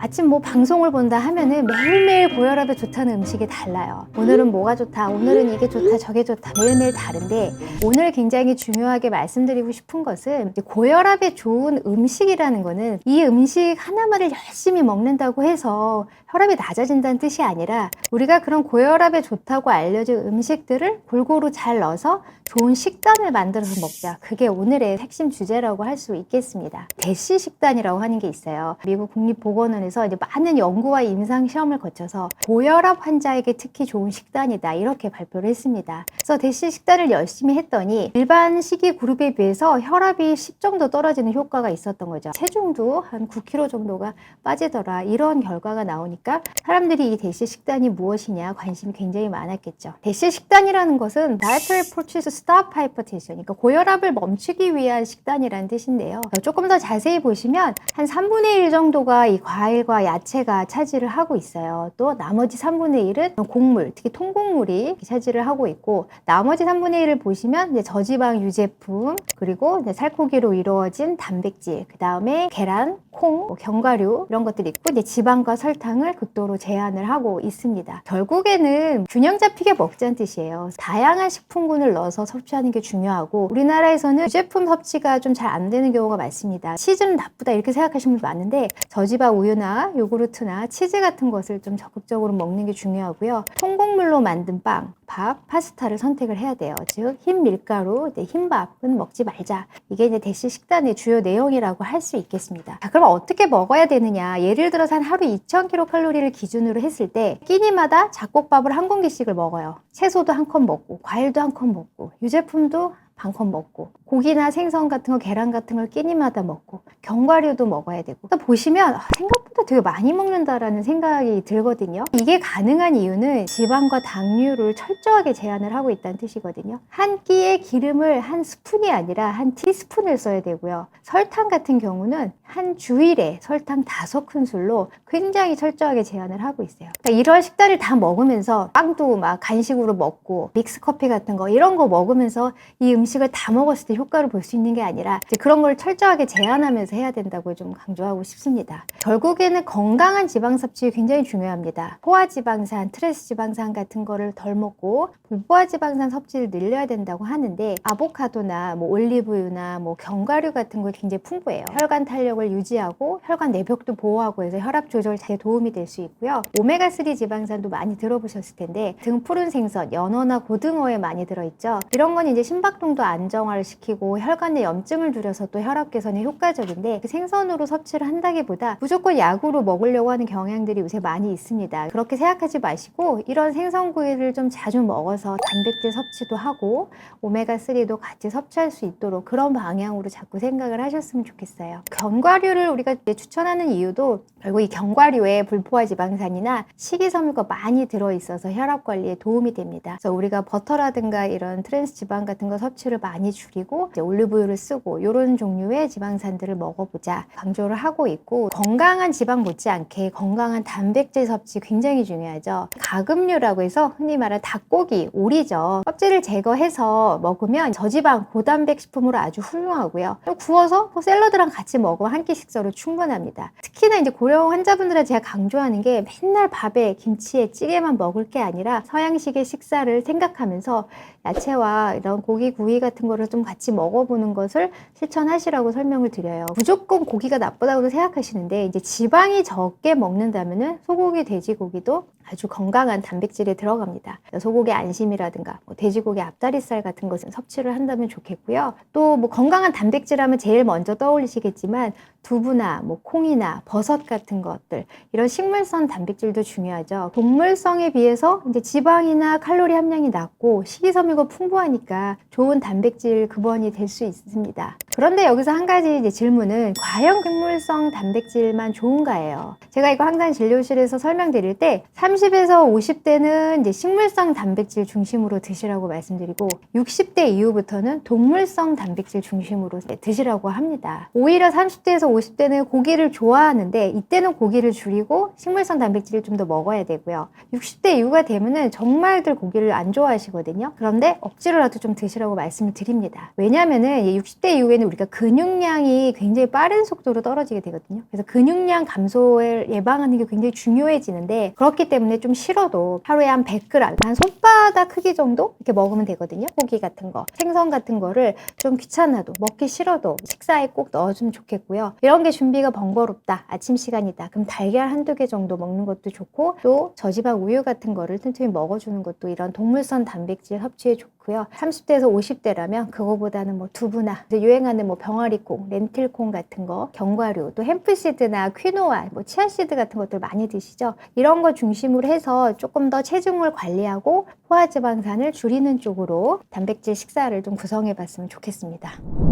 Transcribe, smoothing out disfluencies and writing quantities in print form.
아침 뭐 방송을 본다 하면은 매일매일 고혈압에 좋다는 음식이 달라요. 오늘은 뭐가 좋다, 오늘은 이게 좋다, 저게 좋다, 매일매일 다른데, 오늘 굉장히 중요하게 말씀드리고 싶은 것은 고혈압에 좋은 음식이라는 거는 이 음식 하나만을 열심히 먹는다고 해서 혈압이 낮아진다는 뜻이 아니라, 우리가 그런 고혈압에 좋다고 알려진 음식들을 골고루 잘 넣어서 좋은 식단을 만들어서 먹자. 그게 오늘의 핵심 주제라고 할 수 있겠습니다. 대시 식단이라고 하는 게 있어요. 미국 국립보건원에서 이제 많은 연구와 임상 시험을 거쳐서 고혈압 환자에게 특히 좋은 식단이다, 이렇게 발표를 했습니다. 그래서 대시 식단을 열심히 했더니 일반 식이 그룹에 비해서 혈압이 10 정도 떨어지는 효과가 있었던 거죠. 체중도 한 9kg 정도가 빠지더라, 이런 결과가 나오니까 사람들이 이 대시 식단이 무엇이냐 관심이 굉장히 많았겠죠. 대시 식단이라는 것은 Dietary Approach to Stop Hypertension, 그러니까 고혈압을 멈추기 위한 식단이라는 뜻인데요. 조금 더 자세히 보시면 한 3분의 1 정도가 이 과일과 야채가 차지를 하고 있어요. 또 나머지 3분의 1은 곡물, 특히 통곡물이 차지를 하고 있고, 나머지 3분의 1을 보시면 이제 저지방 유제품, 그리고 이제 살코기로 이루어진 단백질, 그 다음에 계란, 콩, 견과류 이런 것들이 있고, 이제 지방과 설탕을 극도로 제한을 하고 있습니다. 결국에는 균형 잡히게 먹자는 뜻이에요. 다양한 식품군을 넣어서 섭취하는 게 중요하고, 우리나라에서는 유제품 섭취가 좀 잘 안 되는 경우가 많습니다. 치즈는 나쁘다 이렇게 생각하시는 분 많은데, 저지방 우유나 요구르트나 치즈 같은 것을 좀 적극적으로 먹는 게 중요하고요. 통곡물로 만든 빵, 밥, 파스타를 선택을 해야 돼요. 즉 흰 밀가루, 흰밥은 먹지 말자. 이게 이제 대시 식단의 주요 내용이라고 할 수 있겠습니다. 자, 그럼 어떻게 먹어야 되느냐? 예를 들어서 한 하루 2000kcal를 기준으로 했을 때 끼니마다 잡곡밥을 한 공기씩을 먹어요. 채소도 한 컵 먹고, 과일도 한 컵 먹고, 유제품도 반 컵 먹고, 고기나 생선 같은 거, 계란 같은 걸 끼니마다 먹고, 견과류도 먹어야 되고. 또 보시면 생각보다 되게 많이 먹는다라는 생각이 들거든요. 이게 가능한 이유는 지방과 당류를 철저하게 제한을 하고 있다는 뜻이거든요. 한 끼의 기름을 한 스푼이 아니라 한 티스푼을 써야 되고요. 설탕 같은 경우는 한 주일에 설탕 5큰술로 굉장히 철저하게 제한을 하고 있어요. 그러니까 이런 식단을 다 먹으면서 빵도 막 간식으로 먹고, 믹스커피 같은 거 이런 거 먹으면서 이 음식을 다 먹었을 때 효과를 볼 수 있는 게 아니라, 이제 그런 걸 철저하게 제한하면서 해야 된다고 좀 강조하고 싶습니다. 결국에는 건강한 지방 섭취가 굉장히 중요합니다. 포화지방산, 트랜스지방산 같은 거를 덜 먹고 불포화지방산 섭취를 늘려야 된다고 하는데, 아보카도나 뭐 올리브유나 뭐 견과류 같은 거 굉장히 풍부해요. 혈관 탄력을 유지하고 혈관 내벽도 보호하고 해서 혈압 조절에 도움이 될 수 있고요. 오메가3 지방산도 많이 들어보셨을 텐데, 등푸른 생선, 연어나 고등어에 많이 들어있죠. 이런 건 이제 심박동도 안정화를 시키고 혈관 내 염증을 줄여서 또 혈압 개선에 효과적인데, 그 생선으로 섭취를 한다기보다 무조건 약으로 먹으려고 하는 경향들이 요새 많이 있습니다. 그렇게 생각하지 마시고 이런 생선구이를 좀 자주 먹어서 단백질 섭취도 하고 오메가3도 같이 섭취할 수 있도록 그런 방향으로 자꾸 생각을 하셨으면 좋겠어요. 견과류를 우리가 추천하는 이유도 결국 이 견과류에 불포화 지방산이나 식이섬유가 많이 들어있어서 혈압 관리에 도움이 됩니다. 그래서 우리가 버터라든가 이런 트랜스 지방 같은 거 섭취를 많이 줄이고 이제 올리브유를 쓰고 이런 종류의 지방산들을 먹어보자 강조를 하고 있고, 건강한 지방 못지않게 건강한 단백질 섭취 굉장히 중요하죠. 가금류라고 해서 흔히 말하는 닭고기, 오리죠. 껍질을 제거해서 먹으면 저지방 고단백 식품으로 아주 훌륭하고요. 구워서 샐러드랑 같이 먹으면 한 끼 식사로 충분합니다. 특히나 이제 고령 환자분들한테 제가 강조하는 게, 맨날 밥에 김치에 찌개만 먹을 게 아니라 서양식의 식사를 생각하면서 야채와 이런 고기 구이 같은 거를 좀 같이 먹어보는 것을 실천하시라고 설명을 드려요. 무조건 고기가 나쁘다고 생각하시는데, 이제 지방이 적게 먹는다면은 소고기, 돼지고기도 아주 건강한 단백질에 들어갑니다. 소고기 안심이라든가 뭐 돼지고기 앞다리살 같은 것은 섭취를 한다면 좋겠고요. 또 뭐 건강한 단백질 하면 제일 먼저 떠올리시겠지만, 두부나 뭐 콩이나 버섯 같은 것들, 이런 식물성 단백질도 중요하죠. 동물성에 비해서 이제 지방이나 칼로리 함량이 낮고 식이섬유가 풍부하니까 좋은 단백질 급원이 될 수 있습니다. 그런데 여기서 한 가지 이제 질문은, 과연 식물성 단백질만 좋은가예요. 제가 이거 항상 진료실에서 설명드릴 때 30에서 50대는 이제 식물성 단백질 중심으로 드시라고 말씀드리고 60대 이후부터는 동물성 단백질 중심으로 드시라고 합니다. 오히려 30대에서 50대는 고기를 좋아하는데 이때는 고기를 줄이고 식물성 단백질을 좀 더 먹어야 되고요. 60대 이후가 되면은 정말들 고기를 안 좋아하시거든요. 그런데 억지로라도 좀 드시라고 말씀을 드립니다. 왜냐면은 60대 이후에는 우리가 근육량이 굉장히 빠른 속도로 떨어지게 되거든요. 그래서 근육량 감소를 예방하는 게 굉장히 중요해지는데 그렇기 때문에 좀 싫어도 하루에 한 100g, 한 손바닥 크기 정도 이렇게 먹으면 되거든요. 고기 같은 거, 생선 같은 거를 좀 귀찮아도 먹기 싫어도 식사에 꼭 넣어주면 좋겠고요. 이런 게 준비가 번거롭다, 아침 시간이다, 그럼 달걀 한두 개 정도 먹는 것도 좋고 또 저지방 우유 같은 거를 틈틈이 먹어주는 것도 이런 동물성 단백질 섭취에 좋고요. 30대에서 50대라면 그거보다는 뭐 두부나 유행하는 뭐 병아리콩, 렌틸콩 같은 거, 견과류, 또 햄프시드나 퀴노아, 뭐 치아씨드 같은 것들 많이 드시죠. 이런 거 중심으로 해서 조금 더 체중을 관리하고 포화지방산을 줄이는 쪽으로 단백질 식사를 좀 구성해 봤으면 좋겠습니다.